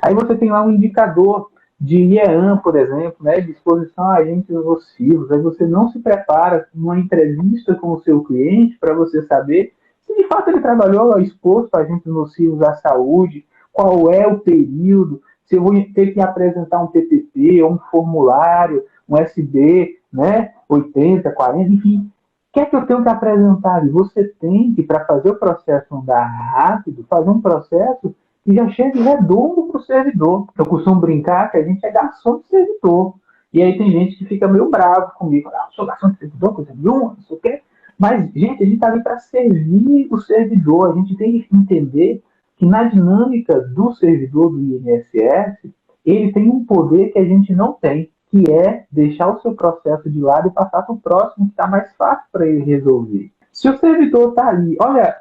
Aí você tem lá um indicador de IEAM, por exemplo, né, de exposição a agentes nocivos. Aí você não se prepara numa entrevista com o seu cliente para você saber se de fato ele trabalhou exposto a agentes nocivos à saúde, qual é o período, se eu vou ter que apresentar um TPP ou um formulário, um SB, né, 80, 40, enfim. O que é que eu tenho que apresentar? E você tem que, para fazer o processo andar rápido, fazer um processo que já chegue redondo para o servidor. Eu costumo brincar que a gente é garçom de servidor. E aí tem gente que fica meio bravo comigo. Ah, eu sou garçom de servidor, coisa nenhuma, não sei o quê. Mas, gente, a gente está ali para servir o servidor. A gente tem que entender que na dinâmica do servidor do INSS, ele tem um poder que a gente não tem, que é deixar o seu processo de lado e passar para o próximo, que está mais fácil para ele resolver. Se o servidor está ali, olha,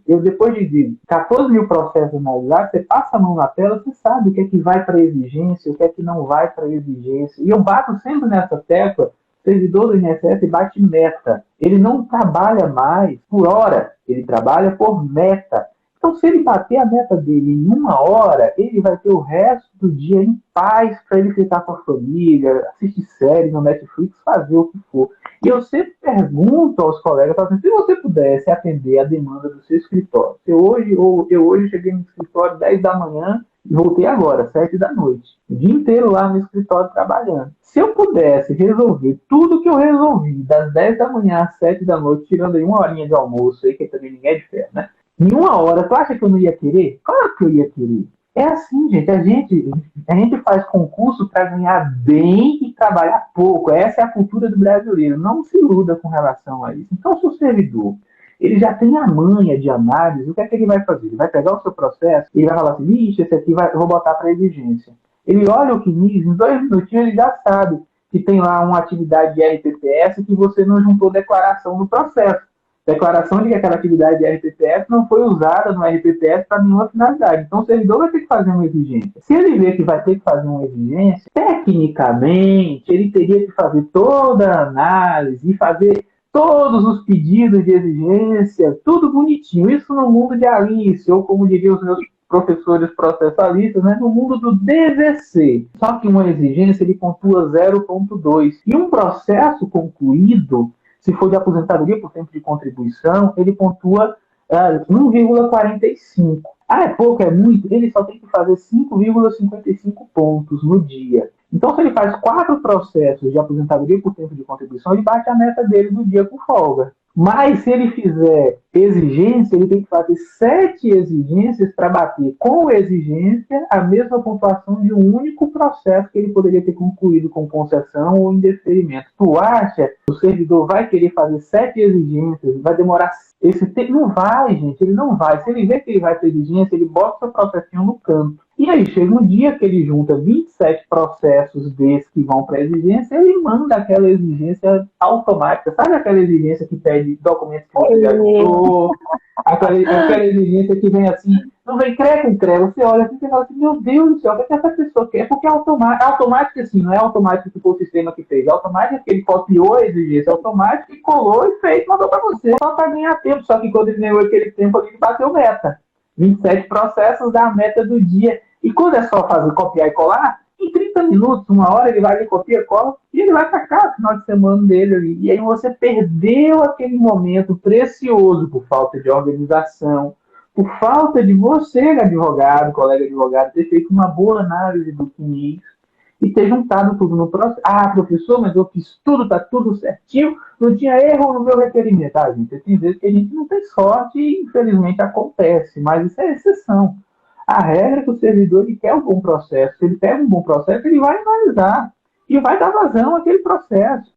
eu depois de 14 mil processos analisados, você passa a mão na tela, você sabe o que é que vai para exigência, o que é que não vai para exigência. E eu bato sempre nessa tecla, o servidor do INSS bate meta. Ele não trabalha mais por hora, ele trabalha por meta. Então, se ele bater a meta dele em 1 hora, ele vai ter o resto do dia em paz para ele ficar com a família, assistir série no Netflix, fazer o que for. E eu sempre pergunto aos colegas, assim, se você pudesse atender a demanda do seu escritório, eu hoje cheguei no escritório 10 da manhã e voltei agora, 7 da noite. O dia inteiro lá no escritório trabalhando. Se eu pudesse resolver tudo que eu resolvi, das 10 da manhã às 7 da noite, tirando aí 1 horinha de almoço, aí que também ninguém é de ferro, né? Em 1 hora, tu acha que eu não ia querer? Claro que eu ia querer. É assim, gente. A gente faz concurso para ganhar bem e trabalhar pouco. Essa é a cultura do brasileiro. Não se iluda com relação a isso. Então, se o servidor ele já tem a manha de análise, o que é que ele vai fazer? Ele vai pegar o seu processo e vai falar assim, vixe, esse aqui eu vou botar para exigência. Ele olha o que diz, em 2 minutinhos ele já sabe que tem lá uma atividade de RPPS que você não juntou declaração no processo. Declaração de que aquela atividade de RPPS não foi usada no RPPS para nenhuma finalidade. Então, o servidor vai ter que fazer uma exigência. Se ele vê que vai ter que fazer uma exigência, tecnicamente, ele teria que fazer toda a análise e fazer todos os pedidos de exigência, tudo bonitinho. Isso no mundo de Alice, ou como diriam os meus professores processalistas, né, no mundo do DVC. Só que uma exigência ele pontua 0,2. E um processo concluído, se for de aposentadoria por tempo de contribuição, ele pontua 1,45. Ah, é pouco, é muito? Ele só tem que fazer 5,55 pontos no dia. Então, se ele faz 4 processos de aposentadoria por tempo de contribuição, ele bate a meta dele do dia com folga. Mas, se ele fizer exigência, ele tem que fazer 7 exigências para bater com exigência a mesma pontuação de um único processo que ele poderia ter concluído com concessão ou indeferimento. Tu acha que o servidor vai querer fazer 7 exigências? Vai demorar esse tempo? Não vai, gente, ele não vai. Se ele vê que ele vai ter exigência, ele bota o seu processinho no canto. E aí chega um dia que ele junta 27 processos desses que vão para a exigência, ele manda aquela exigência automática. Sabe aquela exigência que pede documentos que você já juntou? Aquela exigência que vem assim, não vem CRE com CRE. Você olha assim e fala assim, meu Deus do céu, o que essa pessoa quer? Porque é automática assim, não é automático que foi o sistema que fez. É automático que ele copiou a exigência automática e colou e fez, mandou para você. Só para ganhar tempo, só que quando ele ganhou aquele tempo, ele bateu meta. 27 processos da meta do dia. E quando é só fazer copiar e colar, em 30 minutos, 1 hora, ele vai ali, copia, cola, e ele vai para casa, final de semana dele ali. E aí você perdeu aquele momento precioso por falta de organização, por falta de você, advogado, colega advogado, ter feito uma boa análise do que é isso e ter juntado tudo no processo. Ah, professor, mas eu fiz tudo, tá tudo certinho, não tinha erro no meu requerimento. Ah, gente, tem vezes que a gente não tem sorte e infelizmente acontece, mas isso é exceção. A regra é que o servidor ele quer um bom processo. Se ele pega um bom processo, ele vai analisar e vai dar vazão àquele processo.